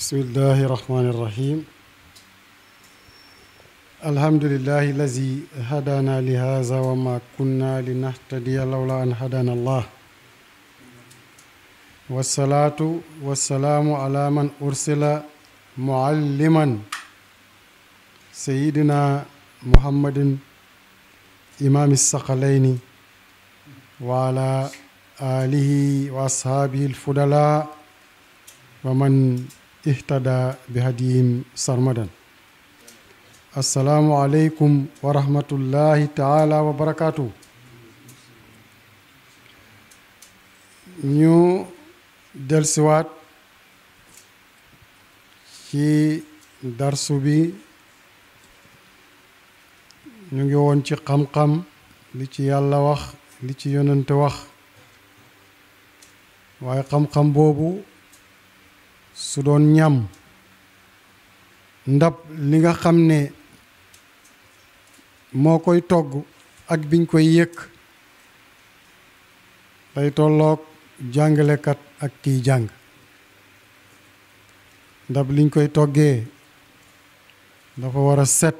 بسم الله الرحمن الرحيم الحمد لله الذي هدانا لهذا وما كنا لنهتدي لولا أن هدانا الله والصلاة والسلام على من أرسل معلما سيدنا محمد إمام الثقلين وعلى آله وأصحابه الفضلاء ومن اهتدى بهديهم سرمدا. السلام عليكم ورحمة الله تعالى وبركاته. ñu dellusiwaat ci darsu bi ñu ngi woon ci xam-xam li ci yàlla wax li ci yonante wax waaye xam-xam boobu su doon ñam ndab li nga xam ne moo koy togg ak biñ koy yëkk day tolloog jàngalekat ak kiy jàng ndab liñ koy toggee dafa war a set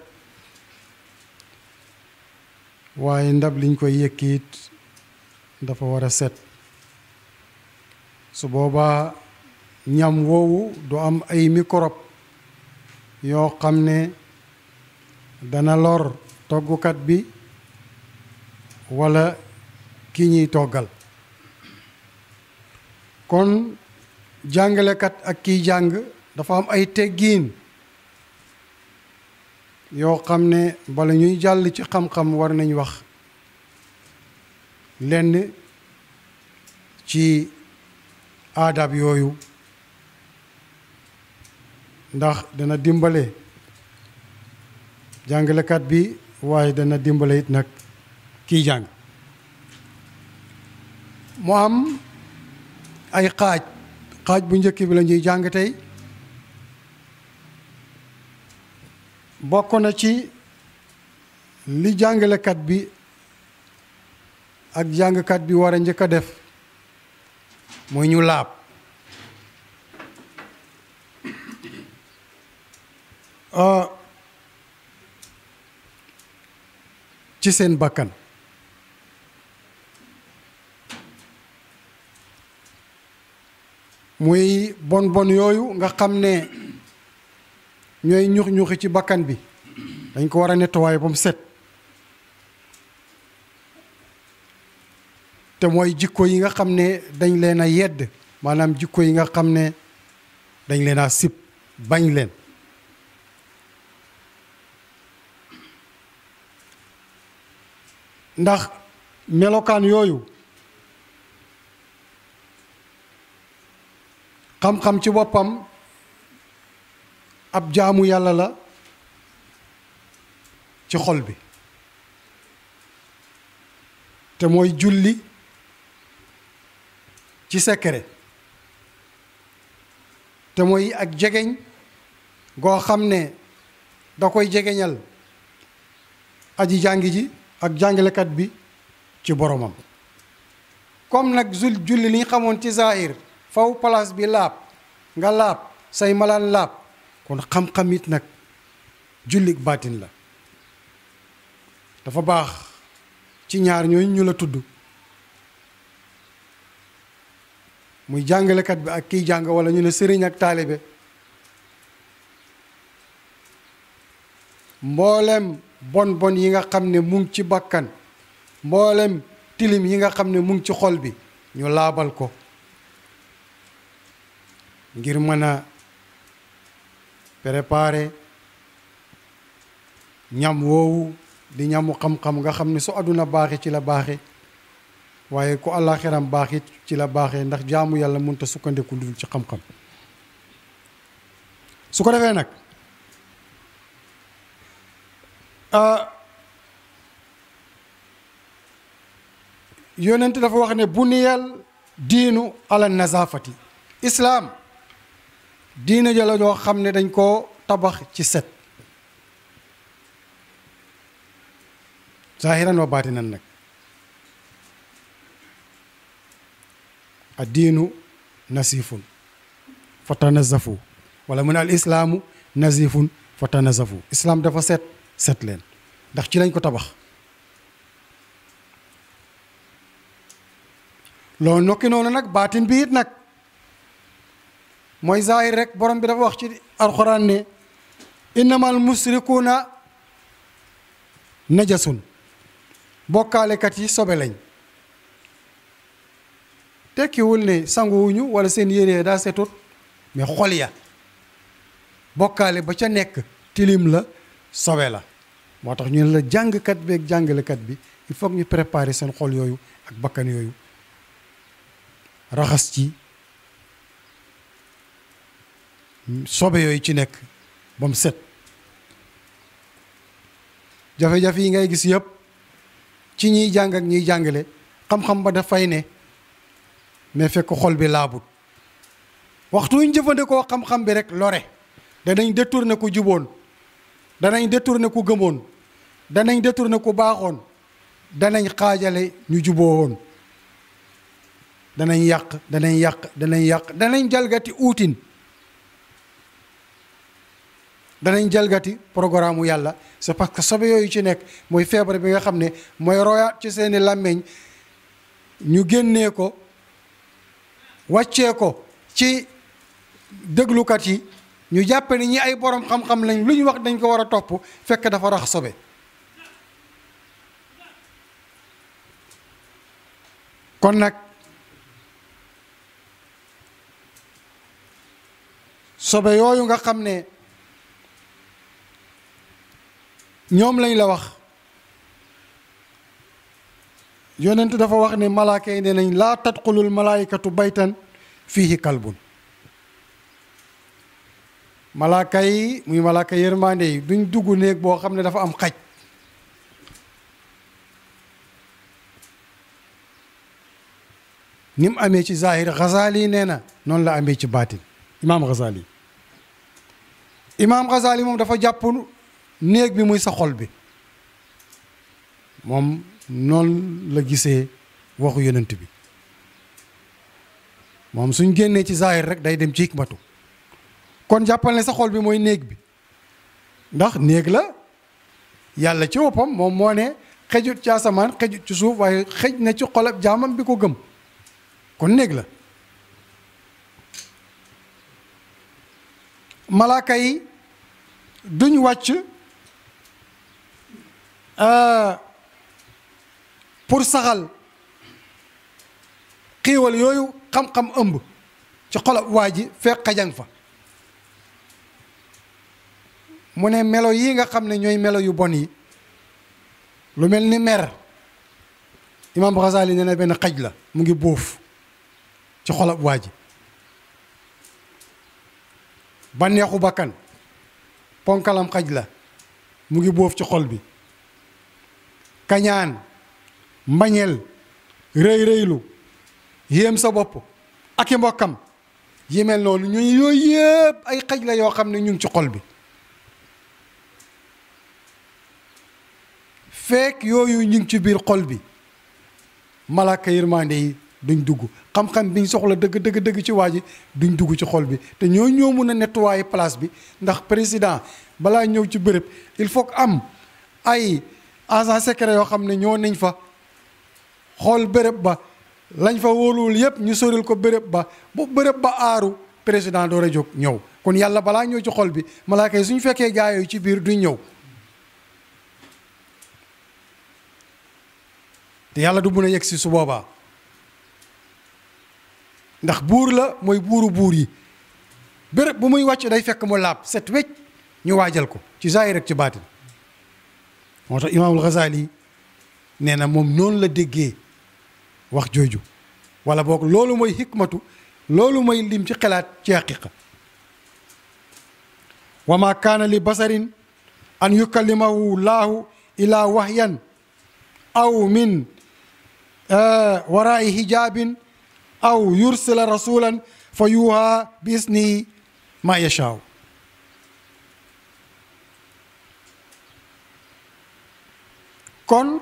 waaye ndab liñ koy yëkkiit dafa war a set su boobaa ñam woowu du am ay microbe yoo xam ne dana lor toggukat bi walla ki ñuy toggal kon jàngalekat ak kiy jàng dafa am ay teggiin yoo xam ne bala ñuy jàll ci xam-xam war nañ wax lenn ci aadab yooyu ndax dana dimbale jàngalekat bi waaye dana dimbale it nag kiy jàng mu am ay xaaj bu njëkk bi la ñuy jàng tey bokk na ci li jàngalekat bi ak jàngkat bi war a njëkk a def mooy ñu laab ci seen bakkan muy bon yooyu nga xam ne ñooy ñuxi ci bakkan bi dañ ko war a nettoyer ba mu set te mooy jikko yi nga xam ne dañ leen a yedd maanaam jikko yi nga xam ne dañ leen a sib bañ leen ndax melokaan yooyu xam-xam ci boppam ab jaamu yàlla la ci xol bi te mooy julli ci secret te mooy ak jegeñ goo xam ne da koy jegeñal aji jàngi ji ak jàngalekat bi ci boromam comme nag julli li ñu xamoon ci zahir faw place bi laab nga laab say malaan laab kon xam-xam it nag jullik baatin la dafa baax ci ñaar ñooñu ñu la tudd muy jàngalekat bi ak kiy jàng walla ñu ne sëriñ ak taalibe mboolem bon yi nga xam ne mu ngi ci bakkan mboolem tilim yi nga xam ne mu ngi ci xol bi ñu laabal ko ngir mën a préparer ñam woowu di ñamu xam-xam nga xam ne su àdduna baaxee ci la baaxe waaye ku àllaaxiram baaxit ci la baaxee ndax jaamu yàlla mënut a sukkandiku dul ci xam-xam su ko defee nag yonent dafa wax ne buniyal diinu ala nazafati islaam diina ja la ñoo xam ne dañ koo tabax ci set zahiran wa baatinan nag addiinu nasifun fatanazafu wala mu ne al islaamu nazifun fa tanazafu. islam dafa set leen ndax ci lañ ko tabax. loolu nokki noonu nag baatin bi it nag mooy zahir rek borom bi dafa wax ci alxuraan ne innamal musrikuuna najasun bokkaalekat yi sobe lañ. tekkiwul ne sanguwuñu wala seen yére daa setut mais xol ya bokkaale ba ca nekk tilim la sobe la. moo tax ñu ne la jàngkat bi ak jàngalekat bi il faut ñu préparer seen xol yooyu ak bakkan yooyu raxas ci sobe yooyu ci nekk ba mu set. jafe-jafe yi ngay gis yëpp ci ñiy jàng ak ñiy jàngale xam-xam ba dafay ne mais fekk xol bi laabut. waxtu ñu jëfandikoo xam-xam bi rek lore. danañ détourné ku juboon, danañ détourné ku gëmoon, danañ détourné ku baaxoon, danañ xaajale ñu juboowoon, danañ yàq, danañ jalgati uutin, danañ jalgati programme yàlla. c'est parce que sobe yooyu ci nekk mooy feebar bi nga xam ne mooy royaat ci seeni làmmiñ ñu génnee ko wàccee ko ci déglukat yi ñu jàppe ni ñi ay borom xam-xam lañ lu ñu wax dañ ko war a topp fekk dafa rax sobe. kon nag sobe yooyu nga xam ne ñoom lañ la wax yonent dafa wax ne malaaka yi ne nañ laa tadxulul malaaykatu baytan fiihi kalbun. malaaka yi muy malaaka yërmande yi duñ dugg néeg boo xam ne dafa am xaj. ni mu amee ci zahir Ghazali nee na noonu la amee ci baatin. imaam Ghazali moom dafa jàpp néeg bi muy sa xol bi moom noonu la gisee waxu yonent bi. moom suñ génnee ci zahir rek day dem ci hikmatu. kon jàppal ne sa xol bi mooy néeg bi ndax néeg la yàlla ci boppam moom moo ne xejut ci asamaan xejut ci suuf waaye xej na ci xolab jaamam bi ko gëm kon néeg la. malaaka yi duñ wàcc pour saxal xiiwal yooyu xam-xam ëmb ci xolab waa ji fekk xajang fa. mu ne melo yi nga xam ne ñooy melo yu bon yi lu mel ni mer imaam Ghazali nee na benn xaj la mu ngi bóof ci xolab waa ji. bànneexu bakkan ponkalam xaj la mu ngi bóof ci xol bi. kañaan mbañeel rëy rëylu yéem sa bopp ak i mbokkam yi mel noonu ñu yooyu yëpp ay xaj la yoo xam ne ñu ngi ci xol bi. fekk yooyu ñu ngi ci biir xol bi malaaka yërmande yi duñ dugg. xam-xam biñ soxla dëgg ci waa ji duñ dugg ci xol bi te ñoo mun a nettoyer place bi ndax président balaa ñëw ci béréb il faut que am ay agent secret yoo xam ne ñoo nañ fa xool béréb ba lañ fa wóoluwul yépp ñu soril ko béréb ba bu béréb ba aaru président door a jóg ñëw. kon yàlla balaa ñëw ci xol bi malaaka yi suñ fekkee gaa yooyu ci biir duñ ñëw. te yàlla du mun a yegg si su boobaa ndax buur la mooy buuru buur yi béréb bu muy wàcc day fekk mu laab set wecc ñu waajal ko ci zaahir rek ci baatin. moo tax imaamul Ghazali nee na moom noonu la déggee wax jooju wala boog loolu mooy hikmatu loolu mooy lim ci xalaat ci haqiqa. wa ma kaana li basarin an yukallimahu laahu ila wahyan aw min waraai hijabin aw yursila rasulan fa yuha bi isnihi ma yashaaw. kon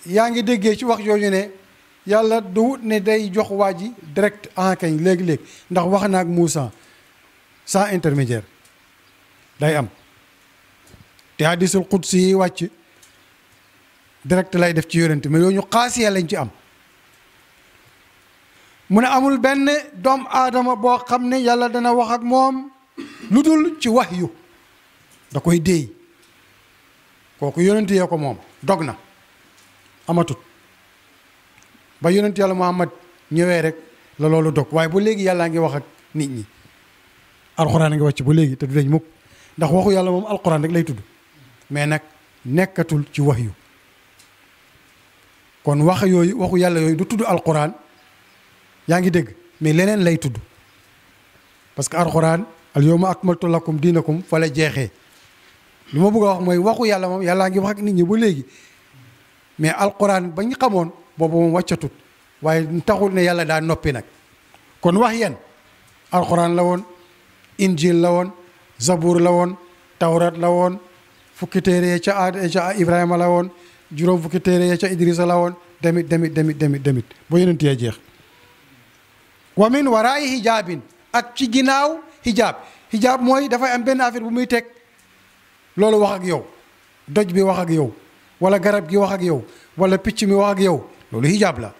yaa ngi déggee ci wax jooju ne yàlla du wut ne day jox waa ji direct en kañ léegi-léegi ndax wax na ak Moussa sans intermédiaire day am te hadisul qudsi yi wàcc direct lay def ci yonent mais yooyu ñu xaasiya lañ ci am mu ne amul benn doom aadama boo xam ne yàlla dana wax ak moom lu dul ci wahyu da koy déey kooku yonent yee ko moom dog na amatut ba yonent yàlla Muhammad ñëwee rek la loolu dog waaye ba léegi yàllaa ngi wax ak nit ñi alxuraan a ngi wàcc ba léegi te du dañ mukk ndax waxu yàlla moom alxuraan rek lay tudd mais nag nekkatul ci wahyu kon wax yooyu waxu yàlla yooyu du tudd alxuraan yaa ngi dégg mais leneen lay tudd parce que alxuraan al yawma akmaltu lakum diinakum fa la jeexee li ma bëgg a wax mooy waxu yàlla moom yàllaa ngi wax ak nit ñi ba léegi mais alxuraan ba ñu xamoon boobu moom wàccatut waaye taxul ne yàlla daa noppi nag kon wax yeen alxuraan la woon injil la woon zabour la woon tawrat la woon fukki téere ya ca Ibrahima la woon juróom fukki téere ya ca Idrissa la woon demit ba yonent yee jeex wa min waraayi hijaabin ak ci ginnaaw hijaab mooy dafay am benn affaire bu muy teg loolu wax ak yow doj bi wax ak yow wala garab gi wax ak yow wala picc mi wax ak yow loolu hijaab la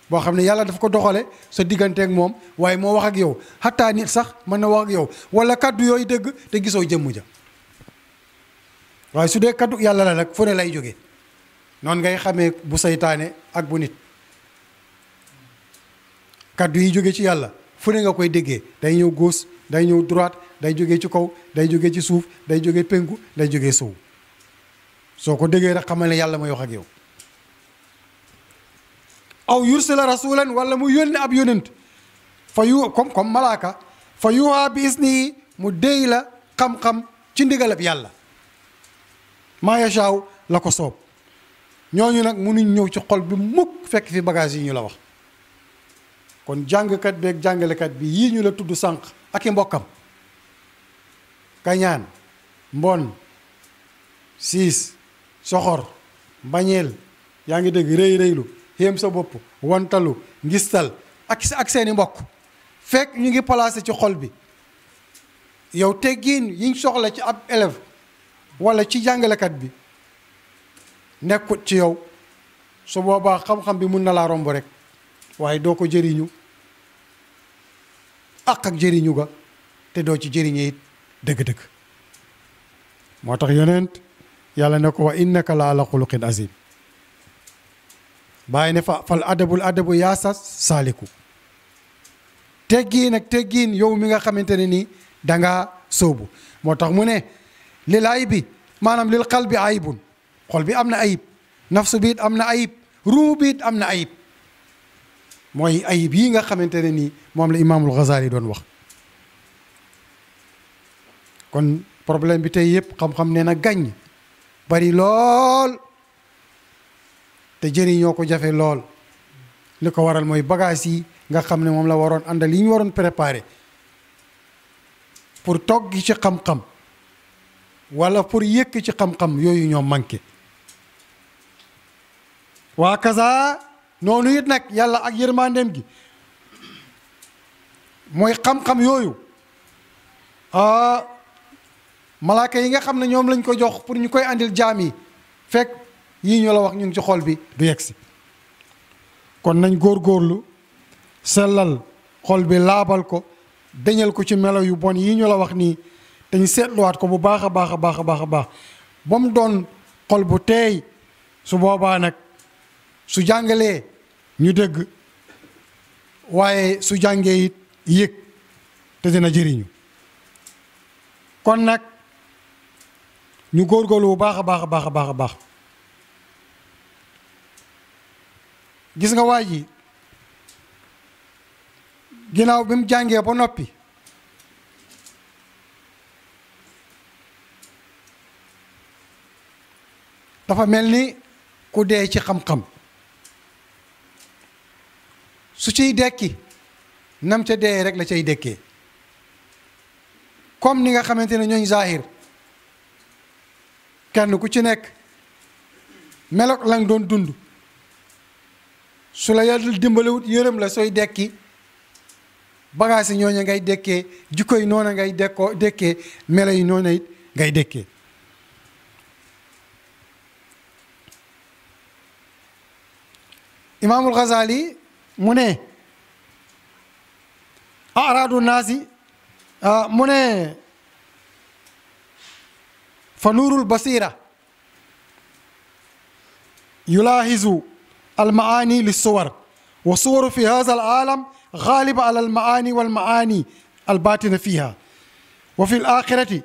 boo xam ne yàlla daf ko doxale sa digganteeg moom waaye moo wax ak yow xataa nit sax mën na wax ak yow wala kaddu yooyu dëgg te gisoo jëmm ja waaye su dee kaddu yàlla la nag fu ne lay jóge noonu ngay xamee bu saytaane ak bu nit kaddu yi jóge ci yàlla fu ne nga koy déggee day ñëw gauche day ñëw droite day jóge ci kaw day jóge ci suuf day jóge penku day jóge sow soo ko déggee rek xamal ne yàlla mooy wax ak yow aw yursila rasulan wala mu yónni ab yónent fa yu comme malaaka fa yuha bi isni mu déy la xam-xam ci ndigalab yàlla maa yashaaw la ko soob ñooñu nag mënuñ ñëw ci xol bi mukk fekk fi bagage yi ñu la wax kon jàngkat bi ak jàngalekat bi yii ñu la tudd sànq ak i mbokkam kañaan mbon siis soxor mbañeel yaa ngi dégg rëy rëylu xéem sa bopp wantalu ngistal ak seeni mbokk fekk ñu ngi placé ci xol bi yow teggiin yiñ soxla ci ab élève wala ci jàngalekat bi nekkut ci yow su boobaa xam-xam bi mun na laa romb rek waaye doo ko jëriñu ak jëriñu ga te doo ci jëriñe it dëgg-dëgg moo tax yonent yàlla ne ko wa innaka la ala xuluqin azim bàyyi ne fal adabu yaasa saaliku teggiin ak teggiin yow mi nga xamante ne nii dangaa sóobu moo tax mu ne lil aybi maanaam lil qalbi ayibun xol bi am na ayib nafsu bi it am na ayib ruu bi it am na ayib mooy ayib yi nga xamante ne nii moom la imaamul Ghazali doon wax kon problème bi tey yëpp xam-xam nee na gàññ bari lool te jëriñoo ko jafe lool li ko waral mooy bagage yi nga xam ne moom la waroon àndal yi ñu waroon préparer pour togg ci xam-xam wala pour yëkk ci xam-xam yooyu ñoo manqué waa kaza noonu it nag yàlla ak yërmandeem gi mooy xam-xam yooyu malaaka yi nga xam ne ñoom lañ ko jox pour ñu koy andil jaam yi fekk yii ñu la wax ñu ngi ci xol bi du yegsi kon nañ góorgóorlu sellal xol bi laabal ko deñal ko ci melo yu bon yii ñu la wax nii te ñu seetluwaat ko bu baax a baax a baax a baax a baax ba mu doon xol bu teey su boobaa nag su jàngalee ñu dégg waaye su jàngee it yëg te dina jëriñu kon nag ñu góorgóorlu bu baax a baax a baax a baax a baax gis nga waa ji ginnaaw bi mu jàngee ba noppi dafa mel ni ku dee ci xam-xam su ciy dekki nam ca dee rek la cay dekkee comme ni nga xamante ne ñooñ zahir kenn ku ci nekk melok la nga doon dund su la yàlla dimbalewut yërëm la sooy dekki bagages yi ñooñu ngay dekkee jikko yi noonu ngay dekkee melo yi noonu it ngay dekkee imaamul Ghazali mu ne araadu naasi mu ne fa nuurul basira yulaahizu almaani lissuwar wa suwaru fi haza alalam غالبة على المعاني والمعاني الباطنة فيها وفي الآخرة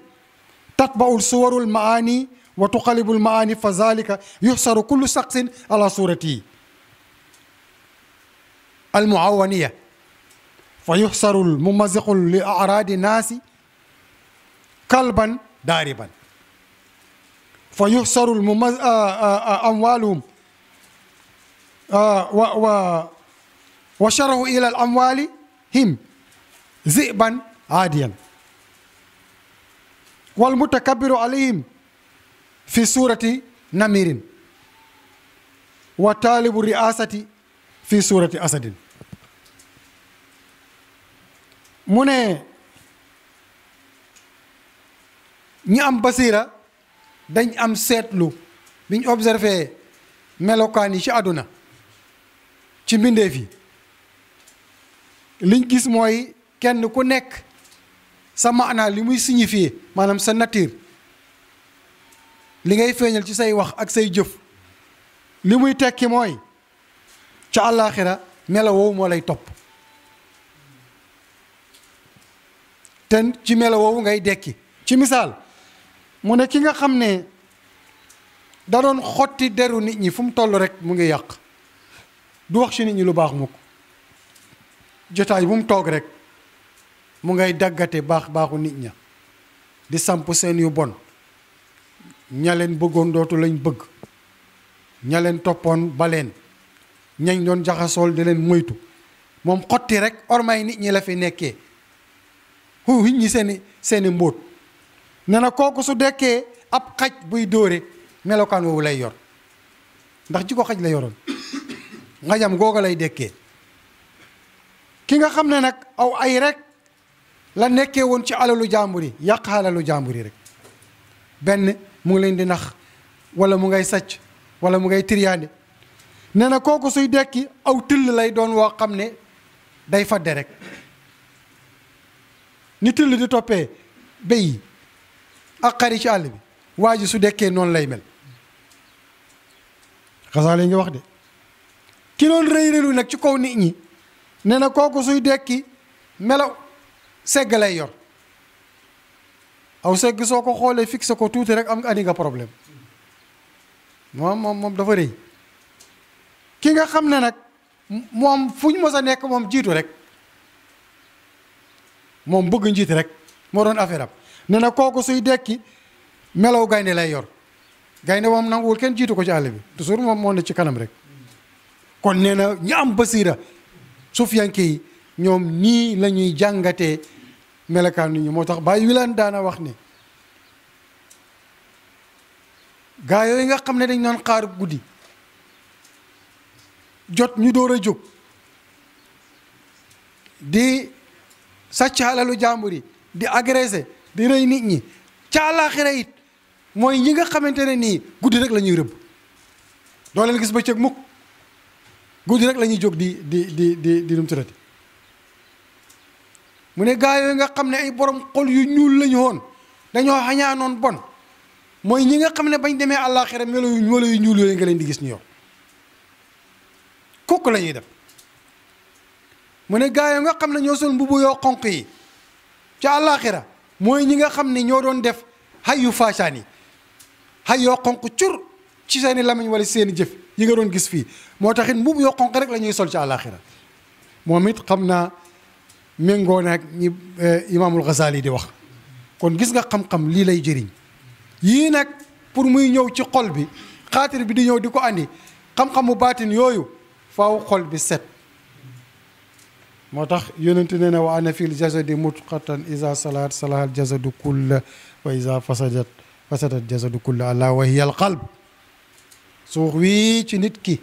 تتبع الصور المعاني وتقلب المعاني فذلك يحصر كل شخص على صورته المعونية فيحصر الممزق لأعراض الناس كلبا داربا فيحصر أموالهم وشره إلى الأموال هم ذئبا عاديا والمتكبر عليهم في سورة نمير وطالب الرئاسة في سورة أسد mu ne ñi am basira dañ am seetlu biñ observé melokaan yi ci àdduna ci mbindeef yi liñ gis mooy kenn ku nekk sa maanaa li muy signifier maanaam sa nature li ngay feeñal ci say wax ak say jëf li muy tekki mooy ca àllaaxira melo woowu moo lay topp te ci melo woowu ngay dekki ci misaal mu ne ki nga xam ne da doon xotti deru nit ñi fu mu toll rek mu ngi yàq du wax ci nit ñi lu baax mukk jotaay bu mu toog rek mu ngay daggate baaxu nit ña di samp seen yu bon ña leen bëggoon dootu lañ bëgg ña leen toppoon baleen ñañ doon jaxasool di leen moytu moom xotti rek ormay nit ñi la fi nekkee hu ñi seeni mbóot ne na kooku su dekkee ab xaj buy dóore melokaan woowu lay yor ndax ji ko xaj la yoroon ngajam googa lay dekkee ki nga xam ne nag aw ay rek la nekkee woon ci alalu jàmbur yi yàq alalu jàmbur yi rek benn mu ngi leen di nax wala mu ngay sàcc wala mu ngay tiriyaande nee na kooku suy dekki aw till lay doon woo xam ne day fadde rek ni till di toppee béy ak xari ci àll bi waa ji su dekkee noonu lay mel xasaale yi nga wax de ki doon rëy rëylu nag ci kaw nit ñi nee na kooku suy dekki melaw segg lay yor aw segg soo ko xoolee fixé ko tuuti rek am nga andi nga problème moom dafa rëy ki nga xam ne nag moom fu ñu mës a nekk moom jiitu rek moom bëgg njiit rek moo doon affaire am nee na kooku suy dekki melaw gaynde lay yor gaynde moom nanguwul kenn jiitu ko ci àll bi toujours moom moo ne ci kanam rek kon nee na ñi am basiira sufiyanke yi ñoom nii la ñuy jàngatee melakaan nit ñi moo tax Baay Wilaan daana wax ne gaa yooyu nga xam ne dañ doon xaar guddi jot ñu door a jóg di sàcc alalu jàmbur yi di agressé di rey nit ñi ca àllaaxira it mooy ñi nga xamante ne nii guddi rek la ñuy rëbb doo leen gis bëccëg mukk guddi rek la ñuy jóg di num turati mu ne gaa yooyu nga xam ne ay borom xol yu ñuul lañu woon dañoo xañaanoon bon mooy ñi nga xam ne bañ demee àllaaxira melo yu ñuul yooyu nga leen di gis ñu yor kooku la ñuy def mu ne gaa yooyu nga xam ne ñoo sol mbubu yoo xonq yi ca àllaaxira mooy ñi nga xam ne ñoo doon def xay yu faasaan yi xay yoo xonq cur ci seeni lamiñ wala seeni jëf yi nga doon gis fii moo taxit mbubu yoo xonq rek la ñuy sol ca àllaaxira moom it xam naa méngoo nag ñi imaamul Ghazali di wax kon gis nga xam-xam lii lay jëriñ yii nag pour muy ñëw ci xol bi xaatir bi di ñëw di ko andi xam-xamu baatin yooyu faaw xol bi set moo tax yonent nee na wa ana fil jasadi mutqatan isa salaat salahal jasadu kulla wa isa fasadat jasadu kulla ala wa hiya al qalb suux wii ci nit ki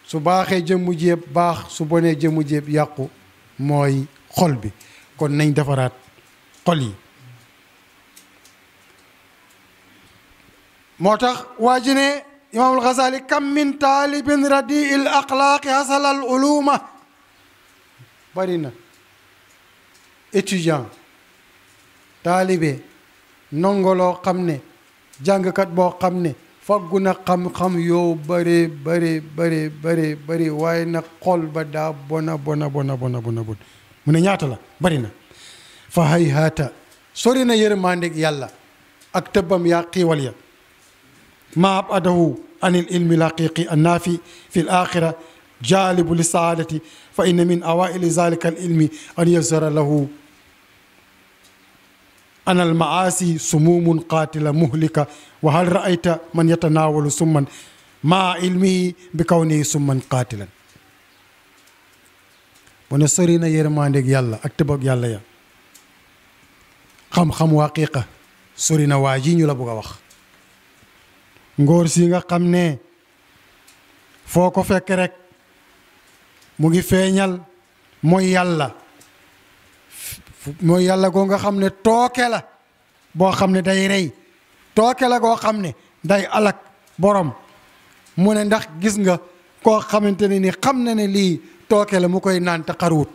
su baaxee jëmmu jéeb baax su bonee jëmmu jéeb yàqu mooy xol bi. kon nañ defaraat xol yi. moo tax waa ji ne imaamul Ghazali kam min taalibin radiil axlaaqi hasalal uluma. bari na étudiant taalibe nongoloo xam ne jàngkat boo xam ne faggu na xam-xam yoo bare bare waaye nag xol ba daa bona mu ne ñaata la bari na. fa hayhaata sori na yërmandeeg yàlla ak tëbbam yaa xiiwal ya ma abadahu anil ilmi laqiqi annaafi fi l axira jaalibu li saadati fa inna min awaili zalika al ilmi an yazara lahu ana al maasi sumumun qatila muhlika wa hal raayta man yatanawalu summan maa ilmihi bi kawnihi summan qatilan. mu ne sori na yërmandeeg yàlla ak tëbbam yàlla ya xam-xam waqiqa sori na waa ji ñu la bëgg a wax. ngóor si nga xam ne foo ko fekk rek mu ngi feeñal mooy yàlla goo nga xam ne tooke la boo xam ne day rey, tooke la goo xam ne day alak borom. mu ne ndax gis nga koo xamante ne ni xam na ne lii tooke la mu koy naan te xaruwut.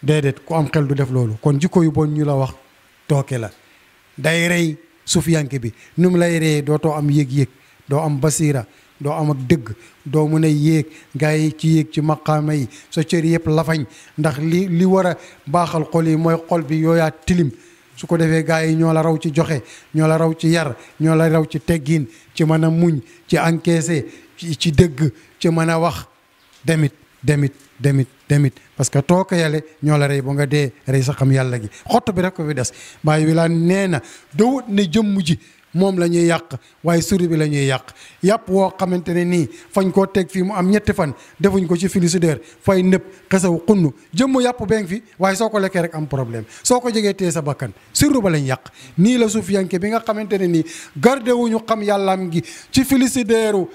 déedéet ku am xel du def loolu. kon jikko yu bon ñu la wax tooke la day rey sufiyanke bi. nu mu lay reyee dootoo am yéeg-yéeg, doo am basiira, doo am ak dëgg, doo mën a yéeg gaa yi ci yéeg ci maqaama yi, sa cër yëpp lafañ. ndax li war a baaxal xol yi mooy xol bi yooyaa tilim. su ko defee gaa yi ñoo la raw ci joxe, ñoo la raw ci yar, ñoo la raw ci teggiin, ci mën a muñ, ci encaissé, ci dëgg, ci mën a wax. demit parce que tooke yàlla ñoo la rey ba nga dee rey sa xam yàlla gi. xott bi rek ko fi des. Baay Wilane nee na dawut ne jëmm ji moom la ñuy yàq waaye suri bi la ñuy yàq. yàpp woo xamante ne nii fañ koo teg fii mu am ñetti fan defuñ ko ci frigidaire fay nëb xesaw xunnu jëmm yàpp bee ngi fi waaye soo ko lekkee rek am problème. soo ko jegee tee sa bakkan sirru ba lañ yàq. nii la suufiyanke bi nga xamante ne nii garde wuñu xam yàllaam gi ci frigidaire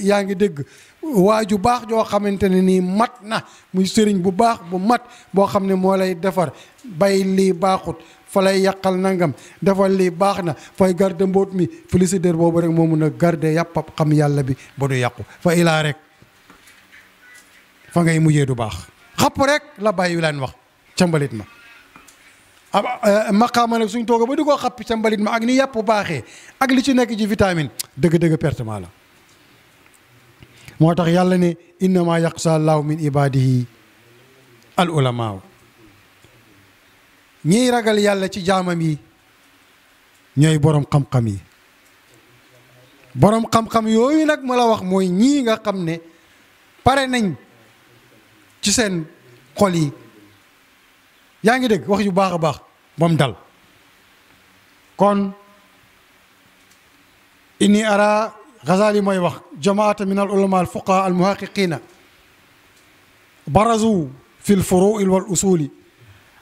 yaa ngi dégg. waa ju baax joo xamante ne nii mat na muy sëriñ bu baax bu mat boo xam ne moo lay defar bay lii baaxut fa lay yàqal nangam defal lii baax na fay garde mbóot mi frigidaire boobu rek moo mun a garde yàppab xam yàlla bi ba du yàqu. fa ilaa rek fa ngay mujjee du baax. xapp rek la Baay Wilane wax ca mbalit ma. maqaama nag suñ tooga ba di koo xapp ca mbalit ma ak ni yàpp baaxee ak li ci nekk ci vitamine dëgg-dëgg pertement la. moo tax yàlla ne innama yaxsa llaahu min ibadihi al ulamaaw. ñiy ragal yàlla ci jaamam yi ñooy borom xam-xam yi. borom xam-xam yooyu nag ma la wax mooy ñii nga xam ne pare nañ ci seen xol yi. yaa ngi dégg wax yu baax a baax ba mu dal. kon inni ara Ghazali mooy wax jamaata min al ulama al fuqaha al muhaqiqina barazu fi l furu'i wal usuli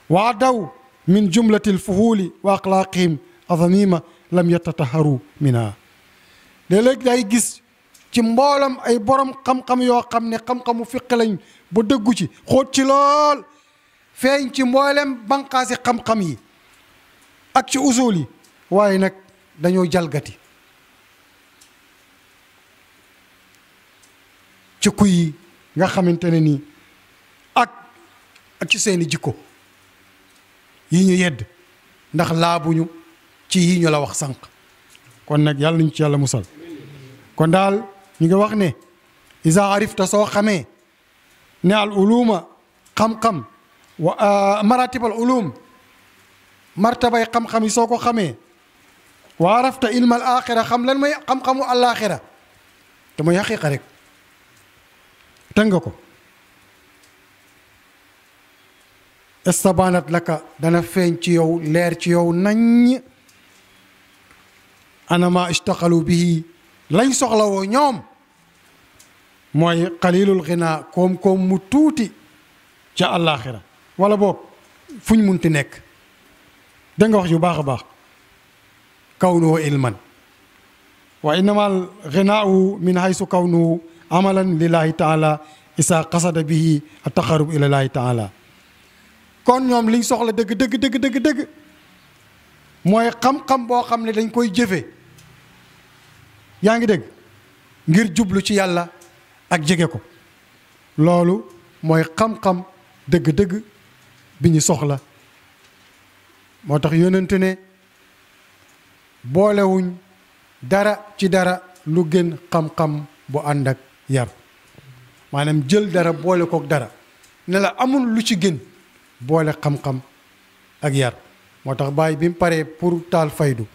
wa adaw min jumlati l fuhuli wa axlaqihim azamima lam yatataharu minha. léeg-léeg day gis ci mboolam ay borom xam-xam yoo xam ne xam-xamu fiq lañ ba dëggu ci xóot ci lool feeñ ci mboolem banqaasi xam-xam yi ak ci usul yi waaye nag dañoo jalgati ci kuy nga xamante ne nii ak ci seeni jikko yi ñu yedd ndax laabuñu ci yi ñu la wax sànq. kon nag yàlla nañu ci yàlla musal. kon daal ñu ngi wax ne isa arifta soo xamee ne al uluma xam-xam wa maratib al ulum martabay xam-xam yi soo ko xamee wa arafta ilma al axira xam lan mooy xam-xamu alaxira te mooy xaqiqa rek tënk ko estabanat laka dana feeñ ci yow leer ci yow nañ anama istaqalu bihi lañ soxlawoo ñoom mooy qalilul ghina koom-koom mu tuuti ca àllaaxira wala boog fuñ munti nekk. da nga wax yu baax a baax kawnuhu ilman wa innama al ghinau min haysu kawnuhu amalan lillahi taala isa qasada bihi at-taqarrub ila llahi taala. kon ñoom liñ soxla dëgg dëgg dëgg dëgg dëgg mooy xam-xam boo xam ne dañ koy jëfe yaa ngi dégg ngir jublu ci yàlla ak jege ko. loolu mooy xam-xam dëgg-dëgg bi ñu soxla. moo tax yonent ne boolewuñ dara ci dara lu gën xam-xam bu ànd ak yar. maanaam jël dara boole kook dara ne la amul lu ci gën boole xam-xam ak yar. moo tax Baay bi mu paree pour taal faydu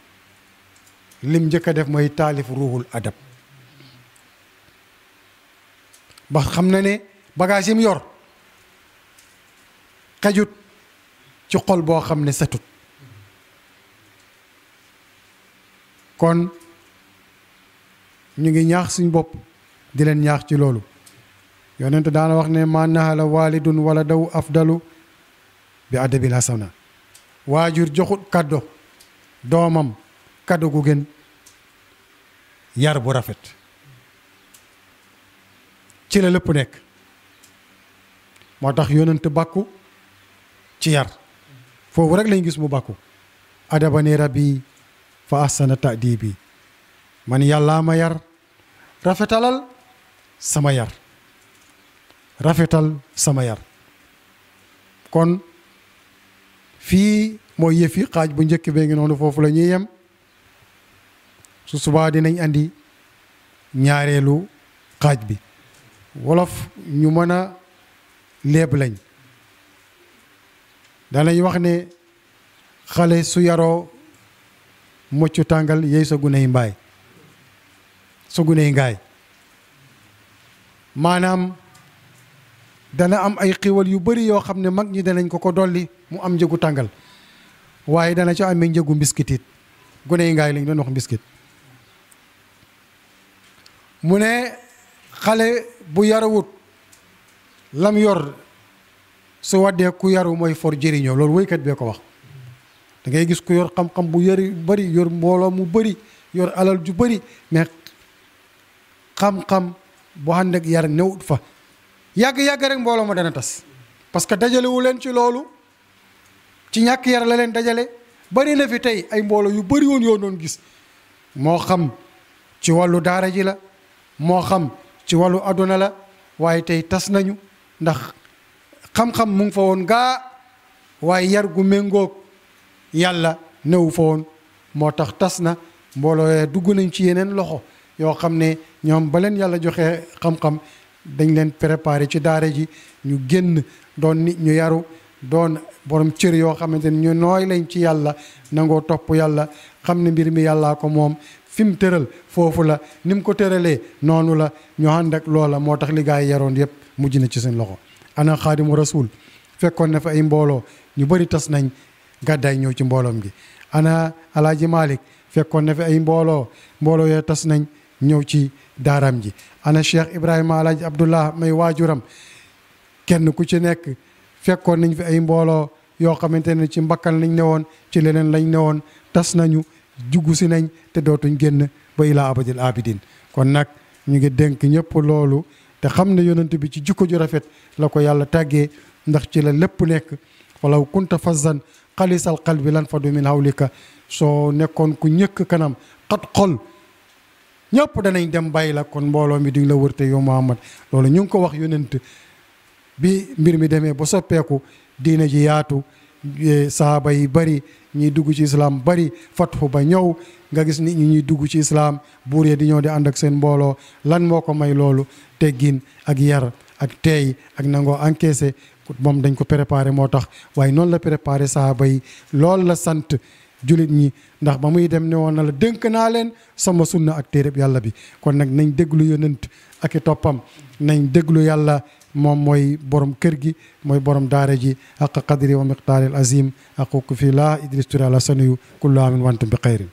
lim njëkk a def mooy taalif ruuxul adab. ba xam na ne bagage yi mu yor xajut ci xol boo xam ne setut. kon ñu ngi ñaax suñ bopp di leen ñaax ci loolu. yonent daana wax ne ma nahala walidun wala daw afdalu bi adabil hasana. waajur joxut kaddo doomam kaddo gu gën yar bu rafet. ci la lépp nekk. moo tax yonent bàkku ci yar foofu rek lañ gis mu bàkku adabani rabbi fa ahsana ta'dibi. man yàllaa ma yar rafetalal sama yar rafetal sama yar. kon fii mooy yëfi xaaj bu njëkk bee ngi noonu foofu la ñuy yem. su subaa dinañ andi ñaareelu xaaj bi. wolof ñu mën a léeb lañ. danañ wax ne xale su yaroo moccu tàngal yey sa guney mbaay sa guney ngaay. maanaam dana am ay xiwal yu bari yoo xam ne mag ñi danañ ko dolli mu am njëgu tàngal waaye dana ci amee njëgu mbiskit it guney ngaay lañ doon wax mbiskit. mu ne xale bu yarawut lam yor su waddee ku yaru mooy for jëriñoo. loolu woykat bee ko wax. da ngay gis ku yor xam-xam bu yari bari yor mbooloo mu bari yor alal ju bari mais xam-xam bu ànd ak yar newut fa. yàgg-yàgg rek mbooloo ma dana tas parce que dajalewu leen ci loolu ci ñàkk yar la leen dajale. bari na fi tey ay mbooloo yu bari woon yoo doon gis moo xam ci wàllu daara ji la moo xam ci wàllu àdduna la waaye tey tas nañu ndax xam-xam mu ngi fa woon gaa waaye yar gu méngoog yàlla newu fa woon. moo tax tas na mbooloo yee dugg nañ ci yeneen loxo yoo xam ne ñoom ba leen yàlla joxe xam-xam dañ leen préparé ci daara ji ñu génn doon nit ñu yaru doon borom cër yoo xamante ne ñu nooy lañ ci yàlla nangoo topp yàlla xam ne mbir mi yàllaa ko moom. fi mu tëral foofu la ni mu ko tëralee noonu la ñu ànd ak loola. moo tax li gaa yi yaroon yëpp mujj na ci seen loxo. ana xaadimu rasul fekkoon na fa ay mbooloo ñu bëri tas nañ gàddaay ñëw ci mbooloom gi. ana alaaji Malik fekkoon na fi ay mbooloo yee tas nañ ñëw ci daaram ji. ana Cheikh Ibrahima alaaji Abdullah may waajuram kenn ku ci nekk fekkoon nañ fi ay mbooloo yoo xamante ne ci mbakkal lañ newoon ci leneen lañ newoon tas nañu juggu si nañ te dootuñ génn ba ilaa abadil abidin. kon nag ñu ngi dénk ñëpp loolu te xam ne yonent bi ci jikko ju rafet la ko yàlla tàggee ndax ci la lépp nekk. walaw kunta fazzan xalisal qalbi lan fadu min hawlika. soo nekkoon ku ñëkk kanam xat xol ñëpp danañ dem bàyyi la. kon mbooloo mi duñ la wërte yow Muhammad. loolu ñu ngi ko wax yonent bi mbir mi demee ba soppeeku diina ji yaatu sahaaba yi bari ñuy dugg ci islam bari fatxu ba ñëw nga gis nit ñi ñuy dugg ci islam buur yi di ñëw di ànd ak seen mbooloo. lan moo ko may loolu? teggin ak yar ak teey ak nangoo encaissé moom dañ ko préparé moo tax. waaye noonu la préparé sahaaba yi loolu la sant julit ñi ndax ba muy dem ne woon na la dénk naa leen sama sunna ak téereb yàlla bi. kon nag nañ déglu yonent ak i toppam nañ déglu yàlla. moom mooy borom kër gi mooy borom daara ji. haqqa qadri wa miqdaaril azim aquku fi laa Idriss Touré àla sanuyu kullu aamin wa antum bi xayrin.